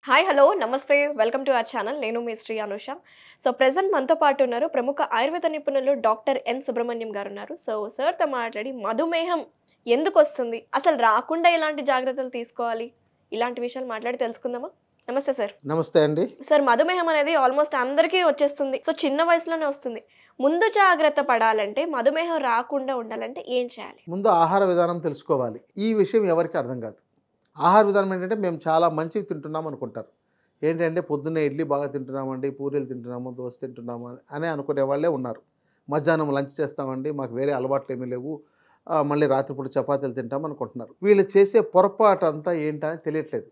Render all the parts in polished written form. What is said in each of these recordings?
Hi hello నమస్తే welcome to our channel నేను మీ Shri Anusha. So present మనతో పాటు ఉన్నారు ప్రముఖ ఆయుర్వేద నిపుణులు డాక్టర్ ఎన్ సుబ్రహ్మణ్యం గారు ఉన్నారు. సో సార్తో మాట్లాడి మధుమేహం ఎందుకు వస్తుంది, అసలు రాకుండా ఎలాంటి జాగ్రత్తలు తీసుకోవాలి, ఇలాంటి విషయాలు మాట్లాడి తెలుసుకుందామా? నమస్తే సార్. నమస్తే అండి. సార్, మధుమేహం అనేది ఆల్మోస్ట్ అందరికీ వచ్చేస్తుంది. సో చిన్న వయసులోనే వస్తుంది. ముందు జాగ్రత్త పడాలంటే, మధుమేహం రాకుండా ఉండాలంటే ఏం చేయాలి? ముందు ఆహార విధానం తెలుసుకోవాలి. ఈ విషయం ఎవరికి అర్థం కాదు. ఆహార విధానం ఏంటంటే మేము చాలా మంచివి తింటున్నాం అనుకుంటారు. ఏంటంటే పొద్దున్నే ఇడ్లీ బాగా తింటున్నామండి, పూరీలు తింటున్నాము, దోశ తింటున్నాము అని అనుకునే వాళ్ళే ఉన్నారు. మధ్యాహ్నం లంచ్ చేస్తామండి, మాకు వేరే అలవాట్లు ఏమీ లేవు, మళ్ళీ రాత్రిపూట చపాతీలు తింటాం అనుకుంటున్నారు. వీళ్ళు చేసే పొరపాటు అంతా ఏంటని తెలియట్లేదు.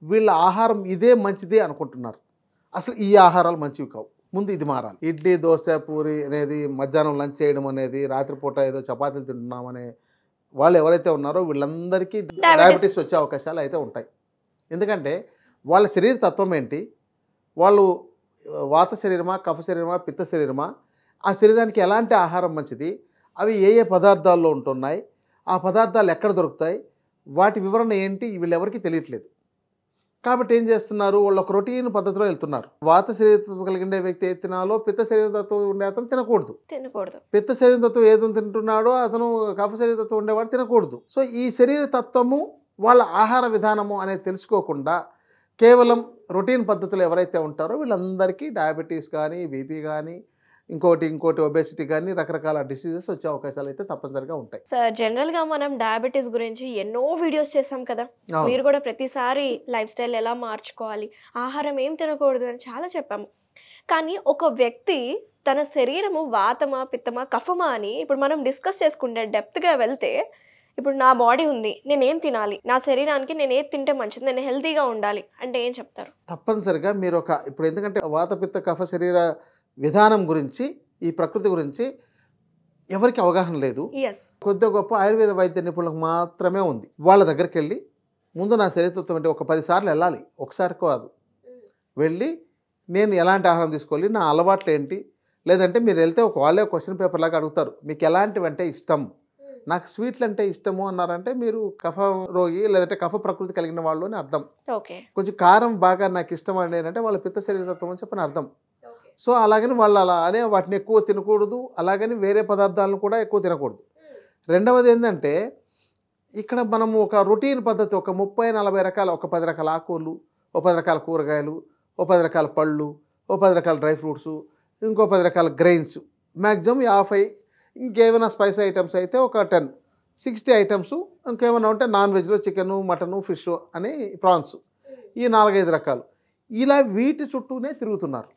వీళ్ళ ఆహారం ఇదే మంచిది అనుకుంటున్నారు. అసలు ఈ ఆహారాలు మంచివి కావు. ముందు ఇది మారాలి. ఇడ్లీ, దోశ, పూరి అనేది మధ్యాహ్నం లంచ్ చేయడం అనేది, రాత్రిపూట ఏదో చపాతీలు తింటున్నామనే వాళ్ళు ఎవరైతే ఉన్నారో వీళ్ళందరికీ డయాబెటీస్ వచ్చే అవకాశాలు అయితే ఉంటాయి. ఎందుకంటే వాళ్ళ శరీర తత్వం ఏంటి, వాళ్ళు వాత శరీరమా, కఫ శరీరమా, పిత్త శరీరమా, ఆ శరీరానికి ఎలాంటి ఆహారం మంచిది, అవి ఏ ఏ పదార్థాల్లో ఉంటున్నాయి, ఆ పదార్థాలు ఎక్కడ దొరుకుతాయి, వాటి వివరణ ఏంటి, వీళ్ళెవరికి తెలియట్లేదు. కాబట్టి ఏం చేస్తున్నారు, వాళ్ళు ఒక రొటీన్ పద్ధతిలో వెళ్తున్నారు. వాత శరీరతత్వం కలిగిన వ్యక్తి ఏది తినాలో, పిత్త శరీరతత్వం ఉండే అతను తినకూడదు. పిత్త శరీరతత్వం ఏది తింటున్నాడో అతను కఫ శరీరతత్వం ఉండేవాడు తినకూడదు. సో ఈ శరీర తత్వము వాళ్ళ ఆహార విధానము అనేది తెలుసుకోకుండా కేవలం రొటీన్ పద్ధతులు ఎవరైతే ఉంటారో వీళ్ళందరికీ డయాబెటీస్ కానీ, బీపీ కానీ, ఇంకోటి ఒబేసిటీ కానీ, రకరకాల డిసీజెస్ వచ్చే అవకాశాలు అయితే తప్పనిసరిగా ఉంటాయి. సార్, జనరల్ గా మనం డయాబెటీస్ గురించి ఎన్నో వీడియోస్ చేసాం కదా. మీరు కూడా ప్రతిసారి లైఫ్ స్టైల్ ఎలా మార్చుకోవాలి, ఆహారం ఏం తినకూడదు అని చాలా చెప్పాము. కానీ ఒక వ్యక్తి తన శరీరము వాతమా, పిత్తమా, కఫమా అని ఇప్పుడు మనం డిస్కస్ చేసుకుంటే డెప్త్గా వెళ్తే, ఇప్పుడు నా బాడీ ఉంది, నేనేం తినాలి, నా శరీరానికి నేను ఏది తింటే మంచిది, నేను హెల్తీగా ఉండాలి అంటే ఏం చెప్తారు? తప్పనిసరిగా మీరు ఇప్పుడు ఎందుకంటే వాత, పిత్త, కఫ శరీర విధానం గురించి, ఈ ప్రకృతి గురించి ఎవరికి అవగాహన లేదు. కొద్ది గొప్ప ఆయుర్వేద వైద్య నిపుణులకు మాత్రమే ఉంది. వాళ్ళ దగ్గరికి వెళ్ళి ముందు నా శరీరతత్వం అంటే ఒక 10 సార్లు వెళ్ళాలి, ఒకసారి కాదు. వెళ్ళి నేను ఎలాంటి ఆహారం తీసుకోవాలి, నా అలవాట్లు ఏంటి, లేదంటే మీరు వెళ్తే వాళ్ళే క్వశ్చన్ పేపర్ లాగా అడుగుతారు, మీకు ఎలాంటివి అంటే ఇష్టం, నాకు స్వీట్లు అంటే ఇష్టము అన్నారంటే మీరు కఫ రోగి లేదంటే కఫ ప్రకృతి కలిగిన వాళ్ళు అని అర్థం. కొంచెం కారం బాగా నాకు ఇష్టం అండి అంటే వాళ్ళ పిత్త శరీరతత్వం అని చెప్పని అర్థం. సో అలాగని వాళ్ళు అలా అనే వాటిని ఎక్కువ తినకూడదు, అలాగని వేరే పదార్థాలను కూడా ఎక్కువ తినకూడదు. రెండవది ఏంటంటే ఇక్కడ మనము ఒక రొటీన్ పద్ధతి, ఒక 30-40 రకాల, ఒక 10 రకాల ఆకుకూరలు, ఒక 10 రకాల కూరగాయలు, ఒక 10 రకాల పళ్ళు, ఒక 10 రకాల డ్రై ఫ్రూట్స్, ఇంకో 10 రకాల గ్రెయిన్స్, మ్యాక్సిమం 50, ఇంకేమైనా స్పైసీ ఐటమ్స్ అయితే ఒక 10, 60 ఐటమ్స్, ఇంకేమైనా ఉంటే నాన్ వెజ్లో చికెను, మటను, ఫిష్ అని, ప్రాన్స్, ఈ 4-5 రకాలు. ఇలా వీటి చుట్టూనే తిరుగుతున్నారు,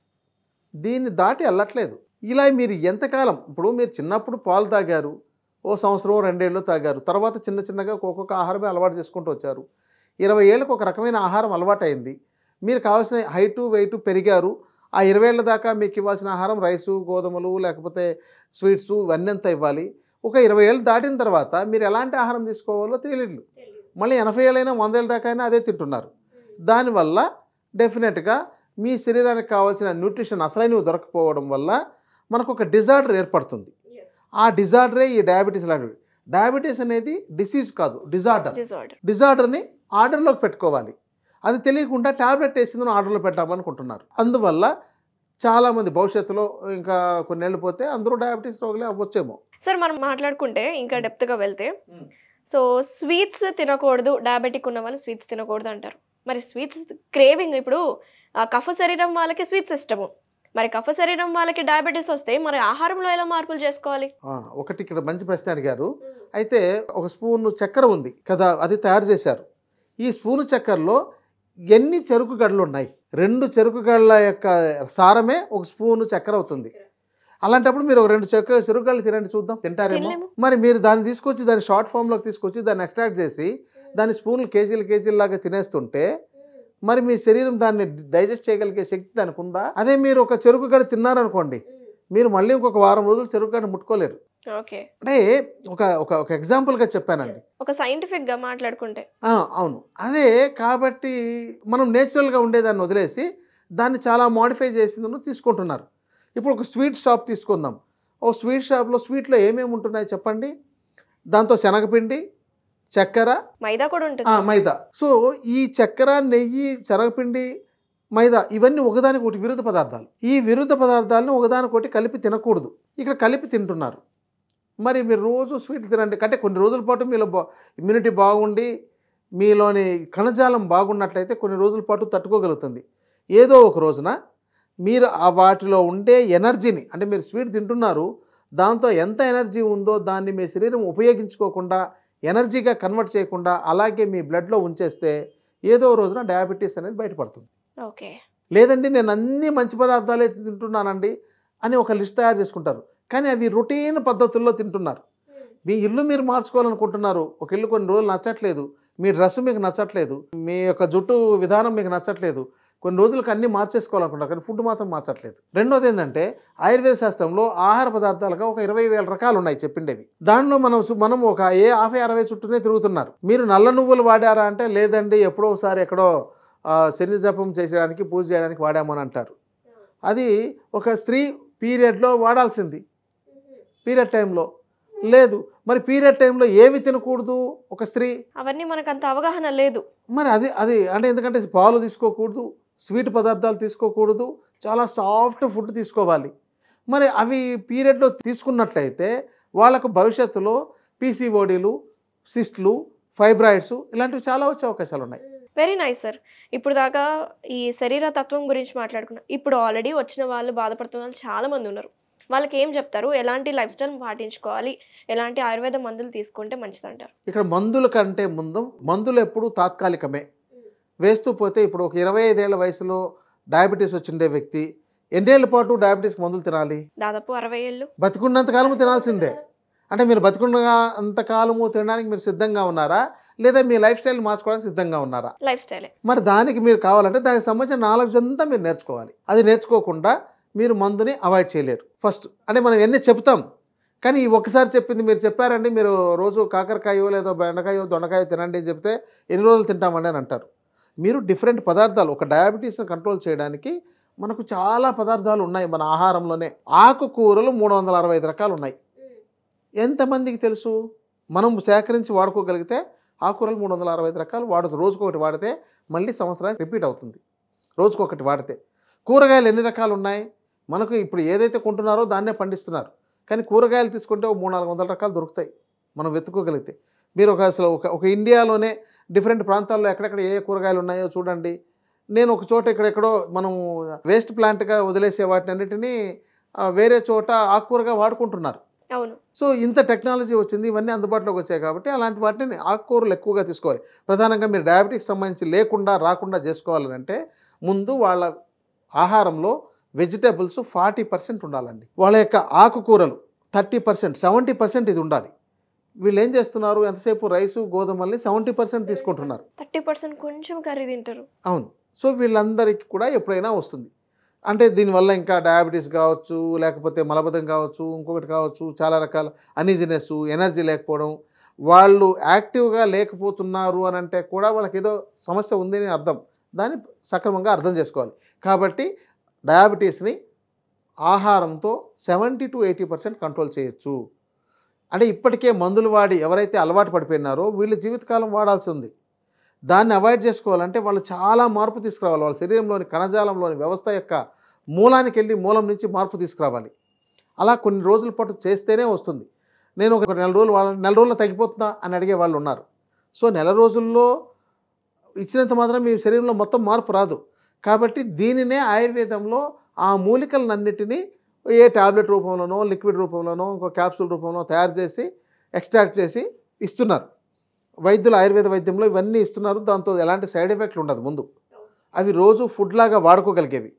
దీన్ని దాటి వెళ్ళట్లేదు. ఇలా మీరు ఎంతకాలం, ఇప్పుడు మీరు చిన్నప్పుడు పాలు తాగారు, ఓ సంవత్సరం 2 ఏళ్ళు తాగారు, తర్వాత చిన్నగా ఒక్కొక్క ఆహారమే అలవాటు చేసుకుంటూ వచ్చారు. 20 ఏళ్ళకు ఒక రకమైన ఆహారం అలవాటైంది, మీరు కావాల్సిన హైటు వెయిట్ పెరిగారు. ఆ 20 ఏళ్ళ దాకా మీకు ఇవ్వాల్సిన ఆహారం రైసు, గోధుమలు, లేకపోతే స్వీట్స్, ఇవన్నీ ఎంత ఇవ్వాలి. ఒక 20 ఏళ్ళు దాటిన తర్వాత మీరు ఎలాంటి ఆహారం తీసుకోవాలో తెలియదు. మళ్ళీ 80 ఏళ్ళైనా 100 ఏళ్ళ దాకా అయినా అదే తింటున్నారు. దానివల్ల డెఫినెట్గా మీ శరీరానికి కావాల్సిన న్యూట్రిషన్ అసలైనవి దొరకపోవడం వల్ల మనకు ఒక డిజార్డర్ ఏర్పడుతుంది. ఆ డిజార్డరే ఈ డయాబెటీస్ లాంటివి. డయాబెటీస్ అనేది డిసీజ్ కాదు, డిజార్డర్ని ఆర్డర్లోకి పెట్టుకోవాలి. అది తెలియకుండా ట్యాబ్లెట్ వేసిందని ఆర్డర్లో పెట్టామనుకుంటున్నారు. అందువల్ల చాలామంది భవిష్యత్తులో ఇంకా కొన్నేళ్ళు పోతే అందరూ డయాబెటీస్ రోగులే అవ్వచ్చేమో. సార్, మనం మాట్లాడుకుంటే ఇంకా డెప్త్గా వెళ్తే, సో స్వీట్స్ తినకూడదు, డయాబెటిక్ ఉన్న వాళ్ళు స్వీట్స్ తినకూడదు అంటారు. మరి స్వీట్స్ క్రేవింగ్, ఇప్పుడు కఫ శరీరం వాళ్ళకి స్వీట్స్ ఇష్టము, మరి కఫ శరీరం వాళ్ళకి డయాబెటీస్ వస్తే మరి ఆహారంలో ఎలా మార్పులు చేసుకోవాలి? ఒకటి ఇక్కడ మంచి ప్రశ్న అడిగారు. అయితే ఒక స్పూన్ చక్కెర ఉంది కదా, అది తయారు చేశారు. ఈ స్పూను చక్కెరలో ఎన్ని చెరుకు గడలు ఉన్నాయి? 2 చెరుకు గడల యొక్క సారమే ఒక స్పూను చక్కెర అవుతుంది. అలాంటప్పుడు మీరు ఒక 2 చెరుకు గడలు తినండి, చూద్దాం, తింటారేమో. మరి మీరు దాన్ని తీసుకొచ్చి దాన్ని షార్ట్ ఫామ్లోకి తీసుకొచ్చి దాన్ని ఎక్స్ట్రాక్ట్ చేసి దాని స్పూన్లు కేజీలు తినేస్తుంటే మరి మీ శరీరం దాన్ని డైజెస్ట్ చేయగలిగే శక్తి దానికి ఉందా? అదే మీరు ఒక చెరుకు గడ తిన్నారనుకోండి, మీరు మళ్ళీ ఇంకొక వారం రోజులు చెరుకు గడ ముట్టుకోలేరు. అంటే ఒక ఎగ్జాంపుల్గా చెప్పానండి, ఒక సైంటిఫిక్గా మాట్లాడుకుంటే. అవును, అదే. కాబట్టి మనం నేచురల్గా ఉండేదాన్ని వదిలేసి దాన్ని చాలా మోడిఫై చేసిందని తీసుకుంటున్నారు. ఇప్పుడు ఒక స్వీట్ షాప్ తీసుకుందాం. ఓ స్వీట్ షాప్లో స్వీట్లో ఏమేమి ఉంటున్నాయి చెప్పండి. దాంతో శనగపిండి, చక్కెర, మైదా కూడా ఉంటుంది. మైదా. సో ఈ చక్కెర, నెయ్యి, శనగపిండి, మైదా ఇవన్నీ ఒకదానికొకటి విరుద్ధ పదార్థాలు. ఈ విరుద్ధ పదార్థాలను ఒకదానికొకటి కలిపి తినకూడదు. ఇక్కడ కలిపి తింటున్నారు. మరి మీరు రోజు స్వీట్లు తినండి. అంటే కొన్ని రోజుల పాటు మీలో ఇమ్యూనిటీ బాగుండి మీలోని కణజాలం బాగున్నట్లయితే కొన్ని రోజుల పాటు తట్టుకోగలుగుతుంది. ఏదో ఒక రోజున మీరు ఆ వాటిలో ఉండే ఎనర్జీని, అంటే మీరు స్వీట్ తింటున్నారు, దాంతో ఎంత ఎనర్జీ ఉందో దాన్ని మీ శరీరం ఉపయోగించుకోకుండా, ఎనర్జీగా కన్వర్ట్ చేయకుండా అలాగే మీ బ్లడ్లో ఉంచేస్తే ఏదో రోజున డయాబెటీస్ అనేది బయటపడుతుంది. ఓకే. లేదండి నేను అన్ని మంచి పదార్థాలే తింటున్నానండి అని ఒక లిస్ట్ తయారు చేసుకుంటారు. కానీ అవి రొటీన్ పద్ధతుల్లో తింటున్నారు. మీ ఇల్లు మీరు మార్చుకోవాలనుకుంటున్నారు, ఒక ఇల్లు కొన్ని రోజులు నచ్చట్లేదు, మీ డ్రెస్ మీకు నచ్చట్లేదు, మీ యొక్క జుట్టు విధానం మీకు నచ్చట్లేదు, కొన్ని రోజులకు అన్నీ మార్చేసుకోవాలనుకుంటారు, కానీ ఫుడ్ మాత్రం మార్చట్లేదు. రెండోది ఏంటంటే ఆయుర్వేద శాస్త్రంలో ఆహార పదార్థాలుగా ఒక 20,000 రకాలు ఉన్నాయి చెప్పిండేవి. దానిలో మనం ఒక 50-60 చుట్టూనే తిరుగుతున్నారు. మీరు నల్ల నువ్వులు వాడారా అంటే లేదండి ఎప్పుడో ఒకసారి ఎక్కడో శని జపం చేసేయడానికి, పూజ చేయడానికి వాడామని అంటారు. అది ఒక స్త్రీ పీరియడ్లో వాడాల్సింది, పీరియడ్ టైంలో లేదు. మరి పీరియడ్ టైంలో ఏవి తినకూడదు ఒక స్త్రీ? అవన్నీ మనకు అంత అవగాహన లేదు. మరి అది అంటే ఎందుకంటే పాలు తీసుకోకూడదు, స్వీట్ పదార్థాలు తీసుకోకూడదు, చాలా సాఫ్ట్ ఫుడ్ తీసుకోవాలి. మరి అవి పీరియడ్లో తీసుకున్నట్లయితే వాళ్ళకు భవిష్యత్తులో పీసీఓడీలు, సిస్ట్లు, ఫైబ్రాయిడ్స్ ఇలాంటివి చాలా వచ్చే అవకాశాలు ఉన్నాయి. Very nice sir. ఇప్పుడు దాకా ఈ శరీర తత్వం గురించి మాట్లాడుకున్నాం. ఇప్పుడు ఆల్రెడీ వచ్చిన వాళ్ళు, బాధపడుతున్న వాళ్ళు చాలామంది ఉన్నారు. వాళ్ళకి ఏం చెప్తారు? ఎలాంటి లైఫ్ స్టైల్ పాటించుకోవాలి, ఎలాంటి ఆయుర్వేద మందులు తీసుకుంటే మంచిదంటారు? ఇక్కడ మందుల కంటే ముందు మందులు ఎప్పుడు తాత్కాలికమే వేస్తూ పోతే, ఇప్పుడు ఒక 25 ఏళ్ల వయసులో డయాబెటీస్ వచ్చిండే వ్యక్తి ఎన్నేళ్ల పాటు డయాబెటీస్ మందులు తినాలి? దాదాపు 60 ఏళ్ళు. బతికున్నంత కాలము తినాల్సిందే. అంటే మీరు బతికున్నంత కాలము తినడానికి మీరు సిద్ధంగా ఉన్నారా, లేదా మీ లైఫ్ స్టైల్ మార్చుకోవడానికి సిద్ధంగా ఉన్నారా? లైఫ్ స్టైలే. మరి దానికి మీరు కావాలంటే దానికి సంబంధించిన నాలెడ్జ్ అంతా మీరు నేర్చుకోవాలి. అది నేర్చుకోకుండా మీరు మందుని అవాయిడ్ చేయలేరు. ఫస్ట్ అంటే మనం ఎన్ని చెప్తాం, కానీ ఒక్కసారి చెప్పింది మీరు చెప్పారండి, మీరు రోజు కాకరకాయో లేదో బెండకాయో దొండకాయో తినండి అని చెప్తే ఎన్ని రోజులు తింటామండి అని అంటారు. మీరు డిఫరెంట్ పదార్థాలు, ఒక డయాబెటీస్ని కంట్రోల్ చేయడానికి మనకు చాలా పదార్థాలు ఉన్నాయి మన ఆహారంలోనే. ఆకుకూరలు 365 రకాలు ఉన్నాయి. ఎంతమందికి తెలుసు? మనం సేకరించి వాడుకోగలిగితే ఆకుకూరలు 365 రకాలు వాడదు. రోజుకొకటి వాడితే మళ్ళీ సంవత్సరానికి రిపీట్ అవుతుంది. రోజుకొకటి వాడితే. కూరగాయలు ఎన్ని రకాలు ఉన్నాయి? మనకు ఇప్పుడు ఏదైతే కొంటున్నారో దాన్నే పండిస్తున్నారు, కానీ కూరగాయలు తీసుకుంటే 300-400 రకాలు దొరుకుతాయి మనం వెతుక్కోగలిగితే. మీరు ఒక ఇండియాలోనే డిఫరెంట్ ప్రాంతాల్లో ఎక్కడెక్కడ ఏ కూరగాయలు ఉన్నాయో చూడండి. నేను ఒక చోట ఇక్కడెక్కడో మనం వేస్ట్ ప్లాంట్గా వదిలేసే వాటిని అన్నిటినీ వేరే చోట ఆకుకూరగా వాడుకుంటున్నారు. అవును. సో ఇంత టెక్నాలజీ వచ్చింది, ఇవన్నీ అందుబాటులోకి వచ్చాయి కాబట్టి అలాంటి వాటిని ఆకుకూరలు ఎక్కువగా తీసుకోవాలి. ప్రధానంగా మీరు డయాబెటిక్స్ సంబంధించి రాకుండా చేసుకోవాలంటే ముందు వాళ్ళ ఆహారంలో వెజిటేబుల్స్ 40% ఉండాలండి. వాళ్ళ యొక్క ఆకుకూరలు 30%, 70% ఇది ఉండాలి. వీళ్ళు ఏం చేస్తున్నారు, ఎంతసేపు రైసు గోధుమల్ని 70% తీసుకుంటున్నారు, 30% కొంచెం కర్రీ తింటారు. అవును. సో వీళ్ళందరికీ కూడా ఎప్పుడైనా వస్తుంది. అంటే దీనివల్ల ఇంకా డయాబెటీస్ కావచ్చు, లేకపోతే మలబద్ధం కావచ్చు, ఇంకొకటి కావచ్చు, చాలా రకాల అనీజినెస్, ఎనర్జీ లేకపోవడం, వాళ్ళు యాక్టివ్గా లేకపోతున్నారు అని అంటే కూడా వాళ్ళకి ఏదో సమస్య ఉంది అని అర్థం. దాన్ని సక్రమంగా అర్థం చేసుకోవాలి. కాబట్టి డయాబెటీస్ని ఆహారంతో 70 to 80% కంట్రోల్ చేయొచ్చు. అంటే ఇప్పటికే మందులు వాడి ఎవరైతే అలవాటు పడిపోయినారో వీళ్ళు జీవితకాలం వాడాల్సి ఉంది. దాన్ని అవాయిడ్ చేసుకోవాలంటే వాళ్ళు చాలా మార్పు తీసుకురావాలి. వాళ్ళ శరీరంలోని కణజాలంలోని వ్యవస్థ యొక్క మూలానికి వెళ్ళి మూలం నుంచి మార్పు తీసుకురావాలి. అలా కొన్ని రోజుల పాటు చేస్తేనే వస్తుంది. నేను ఒక నెల రోజుల్లో తగ్గిపోతుందా అని అడిగే వాళ్ళు ఉన్నారు. సో నెల రోజుల్లో ఇచ్చినంత మాత్రం మీ శరీరంలో మొత్తం మార్పు రాదు. కాబట్టి దీనినే ఆయుర్వేదంలో ఆ మూలికలన్నిటినీ ఏ టాబ్లెట్ రూపంలోనో, లిక్విడ్ రూపంలోనో, ఇంకో క్యాప్సూల్ రూపంలో తయారు చేసి ఎక్స్ట్రాక్ట్ చేసి ఇస్తున్నారు. వైద్యులు ఆయుర్వేద వైద్యంలో ఇవన్నీ ఇస్తున్నారు. దాంతో ఎలాంటి సైడ్ ఎఫెక్ట్లు ఉండదు ముందు. అవి రోజు ఫుడ్ లాగా వాడుకోగలిగేవి.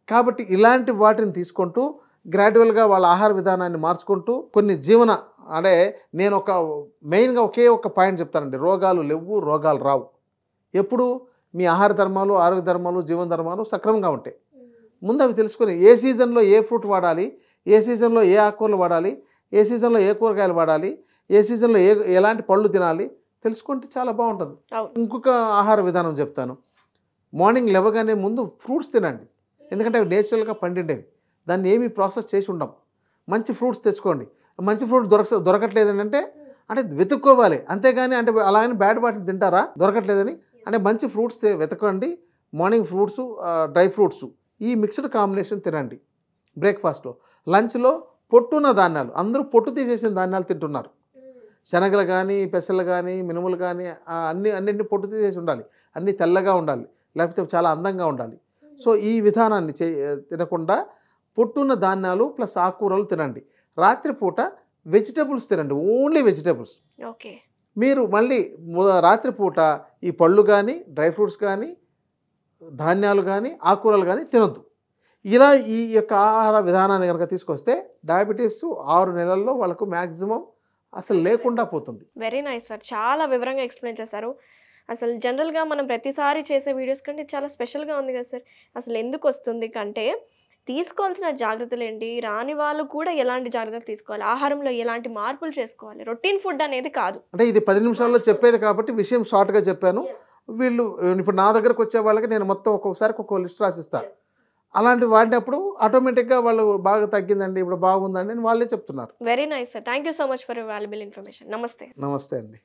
కాబట్టి ఇలాంటి వాటిని తీసుకుంటూ గ్రాడ్యువల్గా వాళ్ళ ఆహార విధానాన్ని మార్చుకుంటూ కొన్ని అంటే నేను మెయిన్గా ఒకే ఒక పాయింట్ చెప్తానండి, రోగాలు లేవు, రోగాలు రావు. ఎప్పుడు మీ ఆహార ధర్మాలు, ఆరోగ్య ధర్మాలు, జీవన ధర్మాలు సక్రమంగా ఉంటాయి. ముందు అవి తెలుసుకొని ఏ సీజన్లో ఏ ఫ్రూట్ వాడాలి, ఏ సీజన్లో ఏ ఆకుకూరలు వాడాలి, ఏ సీజన్లో ఏ కూరగాయలు వాడాలి, ఏ సీజన్లో ఎలాంటి పళ్ళు తినాలి తెలుసుకుంటే చాలా బాగుంటుంది. ఇంకొక ఆహార విధానం చెప్తాను. మార్నింగ్ లేవగానే ముందు ఫ్రూట్స్ తినండి. ఎందుకంటే అవి నేచురల్గా పండిండేవి, దాన్ని ఏమీ ప్రాసెస్ చేసి ఉండం. మంచి ఫ్రూట్స్ తెచ్చుకోండి. మంచి ఫ్రూట్ దొరకట్లేదు అంటే అంటే వెతుక్కోవాలి, అంతేగాని అంటే అలాగని బ్యాడ్ వాటిని తింటారా దొరకట్లేదని అంటే మంచి ఫ్రూట్స్ వెతకండి. మార్నింగ్ ఫ్రూట్స్, డ్రై ఫ్రూట్స్ ఈ మిక్స్డ్ కాంబినేషన్ తినండి బ్రేక్ఫాస్ట్లో. లంచ్లో పొట్టున్న ధాన్యాలు, అందరూ పొట్టు తీసేసిన ధాన్యాలు తింటున్నారు. శనగలు కానీ, పెసలు కానీ, మినుములు కానీ అన్నింటినీ పొట్టు తీసేసి ఉండాలి, అన్నీ తెల్లగా ఉండాలి, లేకపోతే చాలా అందంగా ఉండాలి. సో ఈ విధానాన్ని తినకుండా పొట్టున్న ధాన్యాలు ప్లస్ ఆకుకూరలు తినండి. రాత్రిపూట వెజిటబుల్స్ తినండి, ఓన్లీ వెజిటబుల్స్. ఓకే. మీరు మళ్ళీ రాత్రిపూట ఈ పళ్ళు కానీ, డ్రై ఫ్రూట్స్ కానీ, ధాన్యాలు కానీ, ఆకుకూరలు కానీ తినొద్దు. ఇలా ఈ యొక్క ఆహార విధానాన్ని కనుక తీసుకొస్తే డయాబెటీస్ 6 నెలల్లో వాళ్ళకు మ్యాక్సిమం అసలు లేకుండా పోతుంది. వెరీ నైస్ సార్, చాలా వివరంగా ఎక్స్ప్లెయిన్ చేశారు. అసలు జనరల్గా మనం ప్రతిసారి చేసే వీడియోస్ కంటే చాలా స్పెషల్గా ఉంది కదా సార్. అసలు ఎందుకు వస్తుంది కంటే తీసుకోవాల్సిన జాగ్రత్తలు ఏంటి, రాని వాళ్ళు కూడా ఎలాంటి జాగ్రత్తలు తీసుకోవాలి, ఆహారంలో ఎలాంటి మార్పులు చేసుకోవాలి, రొటీన్ ఫుడ్ అనేది కాదు. అంటే ఇది 10 నిమిషాల్లో చెప్పేది కాబట్టి విషయం షార్ట్గా చెప్పాను. వీళ్ళు ఇప్పుడు నా దగ్గరకు వచ్చే వాళ్ళకి నేను మొత్తం ఒక్కొక్కసారి ఒక్కొక్క లిస్ట్ రాసిస్తాను. అలాంటి వాడినప్పుడు ఆటోమేటిక్గా వాళ్ళు బాగా తగ్గిందండి, ఇప్పుడు బాగుందండి అని వాళ్ళే చెప్తున్నారు. Very nice sir, thank you so much for valuable information. నమస్తే. నమస్తే అండి.